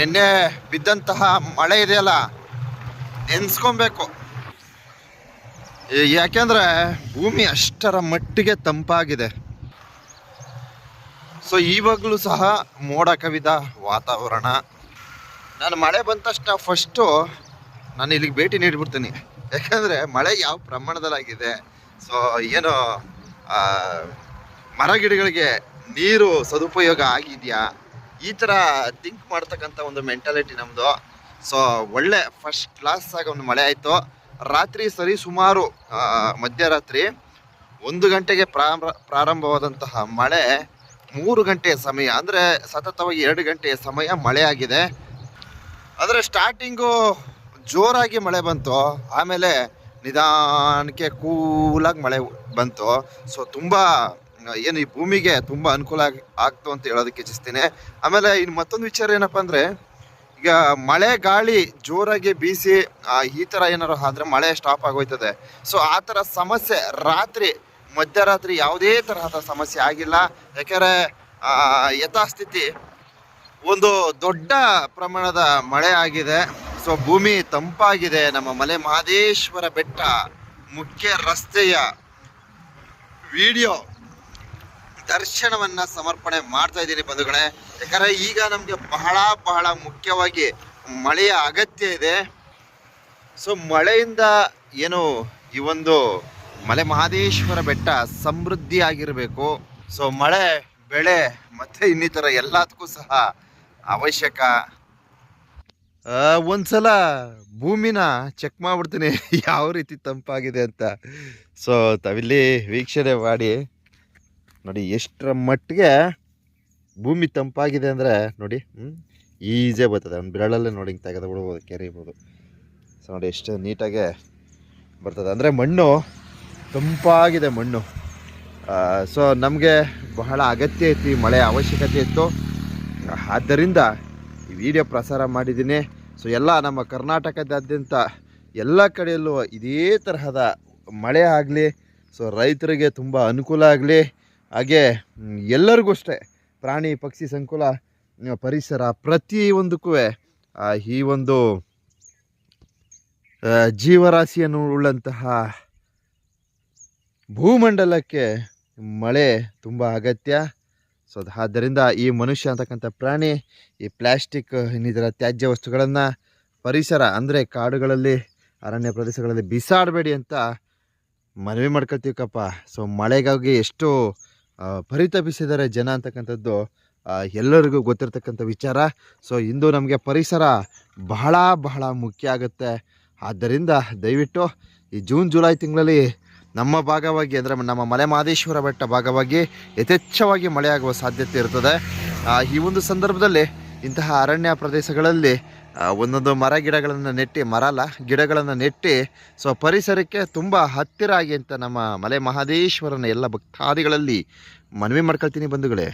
ನಿನ್ನೆ ಬಿದ್ದಂತಹ ಮಳೆ ಇದೆಯಲ್ಲ, ನೆನೆಸ್ಕೊಬೇಕು. ಯಾಕೆಂದರೆ ಭೂಮಿ ಅಷ್ಟರ ಮಟ್ಟಿಗೆ ತಂಪಾಗಿದೆ. ಸೊ ಇವಾಗಲೂ ಸಹ ಮೋಡ ಕವಿದ ವಾತಾವರಣ. ನಾನು ಮಳೆ ಬಂದ ತಕ್ಷಣ ಫಸ್ಟು ನಾನು ಇಲ್ಲಿಗೆ ಭೇಟಿ ನೀಡಿಬಿಡ್ತೀನಿ. ಯಾಕಂದರೆ ಮಳೆ ಯಾವ ಪ್ರಮಾಣದಲ್ಲಾಗಿದೆ, ಸೊ ಏನು ಮರ ಗಿಡಗಳಿಗೆ ನೀರು ಸದುಪಯೋಗ ಆಗಿದೆಯಾ, ಈ ಥರ ಥಿಂಕ್ ಮಾಡ್ತಕ್ಕಂಥ ಒಂದು ಮೆಂಟಾಲಿಟಿ ನಮ್ಮದು. ಸೊ ಒಳ್ಳೆ ಫಸ್ಟ್ ಕ್ಲಾಸ್ ಆಗಿ ಒಂದು ಮಳೆ ಆಯಿತು. ರಾತ್ರಿ ಸರಿ ಸುಮಾರು ಮಧ್ಯರಾತ್ರಿ 1 ಗಂಟೆಗೆ ಪ್ರಾರಂಭವಾದಂತಹ ಮಳೆ 3 ಗಂಟೆಯ ಸಮಯ, ಅಂದರೆ ಸತತವಾಗಿ 2 ಗಂಟೆಯ ಸಮಯ ಮಳೆ ಆಗಿದೆ. ಅಂದರೆ ಸ್ಟಾರ್ಟಿಂಗು ಜೋರಾಗಿ ಮಳೆ ಬಂತು, ಆಮೇಲೆ ನಿಧಾನಕ್ಕೆ ಕೂಲಾಗಿ ಮಳೆ ಬಂತು. ಸೊ ತುಂಬ ಏನು ಈ ಭೂಮಿಗೆ ತುಂಬ ಅನುಕೂಲ ಆಗ್ತು ಅಂತ ಹೇಳೋದಕ್ಕೆ ಇಚ್ಛಿಸ್ತೀನಿ. ಆಮೇಲೆ ಇನ್ನು ಮತ್ತೊಂದು ವಿಚಾರ ಏನಪ್ಪ ಅಂದರೆ, ಈಗ ಮಳೆ ಗಾಳಿ ಜೋರಾಗಿ ಬೀಸಿ ಈ ಥರ ಏನಾರು ಆದರೆ ಮಳೆ ಸ್ಟಾಪ್ ಆಗೋಯ್ತದೆ. ಸೊ ಆ ಥರ ಸಮಸ್ಯೆ ಮಧ್ಯರಾತ್ರಿ ಯಾವುದೇ ತರಹದ ಸಮಸ್ಯೆ ಆಗಿಲ್ಲ. ಯಾಕೆಂದರೆ ಯಥಾಸ್ಥಿತಿ ಒಂದು ದೊಡ್ಡ ಪ್ರಮಾಣದ ಮಳೆ ಆಗಿದೆ. ಸೊ ಭೂಮಿ ತಂಪಾಗಿದೆ. ನಮ್ಮ ಮಲೆ ಮಹದೇಶ್ವರ ಬೆಟ್ಟ ಮುಖ್ಯ ರಸ್ತೆಯ ವಿಡಿಯೋ ದರ್ಶನವನ್ನು ಸಮರ್ಪಣೆ ಮಾಡ್ತಾ ಇದ್ದೀನಿ ಬಂಧುಗಳೇ. ಯಾಕಂದರೆ ಈಗ ನಮಗೆ ಬಹಳ ಮುಖ್ಯವಾಗಿ ಮಳೆಯ ಅಗತ್ಯ ಇದೆ. ಸೊ ಮಳೆಯಿಂದ ಏನು ಈ ಒಂದು ಮಲೆ ಮಹದೇಶ್ವರ ಬೆಟ್ಟ ಸಮೃದ್ಧಿ ಆಗಿರಬೇಕು. ಸೊ ಮಳೆ, ಬೆಳೆ ಮತ್ತು ಇನ್ನಿತರ ಎಲ್ಲದಕ್ಕೂ ಸಹ ಅವಶ್ಯಕ. ಒಂದ್ಸಲ ಭೂಮಿನ ಚೆಕ್ ಮಾಡಿಬಿಡ್ತೀನಿ ಯಾವ ರೀತಿ ತಂಪಾಗಿದೆ ಅಂತ. ಸೊ ತಾವಿಲ್ಲಿ ವೀಕ್ಷಣೆ ಮಾಡಿ ನೋಡಿ ಎಷ್ಟರ ಮಟ್ಟಿಗೆ ಭೂಮಿ ತಂಪಾಗಿದೆ ಅಂದರೆ ನೋಡಿ. ಈಸಿಯಾಗಿ ಬರ್ತದೆ, ಒಂದು ಬೆರಳಲ್ಲೇ ನೋಡಿ ಹಿಂಗೆ ತೆಗೆದು ಬಿಡ್ಬೋದು, ಕೆರಿಬೋದು. ಸೊ ನೋಡಿ ಎಷ್ಟು ನೀಟಾಗೆ ಬರ್ತದೆ. ಅಂದರೆ ಮಣ್ಣು ತಂಪಾಗಿದೆ ಮಣ್ಣು. ಸೊ ನಮಗೆ ಬಹಳ ಅಗತ್ಯ ಇತ್ತು, ಈ ಮಳೆ ಅವಶ್ಯಕತೆ ಇತ್ತು. ಆದ್ದರಿಂದ ಈ ವಿಡಿಯೋ ಪ್ರಸಾರ ಮಾಡಿದ್ದೀನಿ. ಸೊ ಎಲ್ಲ ನಮ್ಮ ಕರ್ನಾಟಕದಾದ್ಯಂತ ಎಲ್ಲ ಕಡೆಯಲ್ಲೂ ಇದೇ ತರಹದ ಮಳೆ ಆಗಲಿ, ಸೊ ರೈತರಿಗೆ ತುಂಬ ಅನುಕೂಲ ಆಗಲಿ. ಹಾಗೆ ಎಲ್ಲರಿಗೂ ಅಷ್ಟೇ, ಪ್ರಾಣಿ ಪಕ್ಷಿ ಸಂಕುಲ, ಪರಿಸರ ಪ್ರತಿಯೊಂದಕ್ಕೂ ಈ ಒಂದು ಜೀವರಾಶಿಯನ್ನು ಉಳ್ಳಂತಹ ಭೂಮಂಡಲಕ್ಕೆ ಮಳೆ ತುಂಬ ಅಗತ್ಯ. ಸೊ ಆದ್ದರಿಂದ ಈ ಮನುಷ್ಯ ಅಂತಕ್ಕಂಥ ಪ್ರಾಣಿ ಈ ಪ್ಲ್ಯಾಸ್ಟಿಕ್ ಇನ್ನಿತರ ತ್ಯಾಜ್ಯ ವಸ್ತುಗಳನ್ನು ಪರಿಸರ ಅಂದರೆ ಕಾಡುಗಳಲ್ಲಿ, ಅರಣ್ಯ ಪ್ರದೇಶಗಳಲ್ಲಿ ಬಿಸಾಡಬೇಡಿ ಅಂತ ಮನವಿ ಮಾಡ್ಕೊಳ್ತೀವಕ್ಕಪ್ಪ. ಸೊ ಮಳೆಗಾಗಿ ಎಷ್ಟು ಪರಿತಪಿಸಿದ್ದಾರೆ ಜನ ಅಂತಕ್ಕಂಥದ್ದು ಎಲ್ಲರಿಗೂ ಗೊತ್ತಿರ್ತಕ್ಕಂಥ ವಿಚಾರ. ಸೊ ಇಂದು ನಮಗೆ ಪರಿಸರ ಬಹಳ ಮುಖ್ಯ ಆಗುತ್ತೆ. ಆದ್ದರಿಂದ ದಯವಿಟ್ಟು ಈ ಜೂನ್ ಜುಲೈ ತಿಂಗಳಲ್ಲಿ ನಮ್ಮ ಭಾಗವಾಗಿ, ಅಂದರೆ ನಮ್ಮ ಮಲೆ ಮಹದೇಶ್ವರ ಬೆಟ್ಟ ಭಾಗವಾಗಿ ಯಥೇಚ್ಛವಾಗಿ ಮಳೆಯಾಗುವ ಸಾಧ್ಯತೆ ಇರ್ತದೆ. ಈ ಒಂದು ಸಂದರ್ಭದಲ್ಲಿ ಇಂತಹ ಅರಣ್ಯ ಪ್ರದೇಶಗಳಲ್ಲಿ ಒಂದೊಂದು ಗಿಡಗಳನ್ನು ನೆಟ್ಟಿ ಸೊ ಪರಿಸರಕ್ಕೆ ತುಂಬ ಹತ್ತಿರ ಆಗಿ ಅಂತ ನಮ್ಮ ಮಲೆ ಮಹದೇಶ್ವರನ ಎಲ್ಲ ಭಕ್ತಾದಿಗಳಲ್ಲಿ ಮನವಿ ಮಾಡ್ಕೊಳ್ತೀನಿ ಬಂಧುಗಳೇ.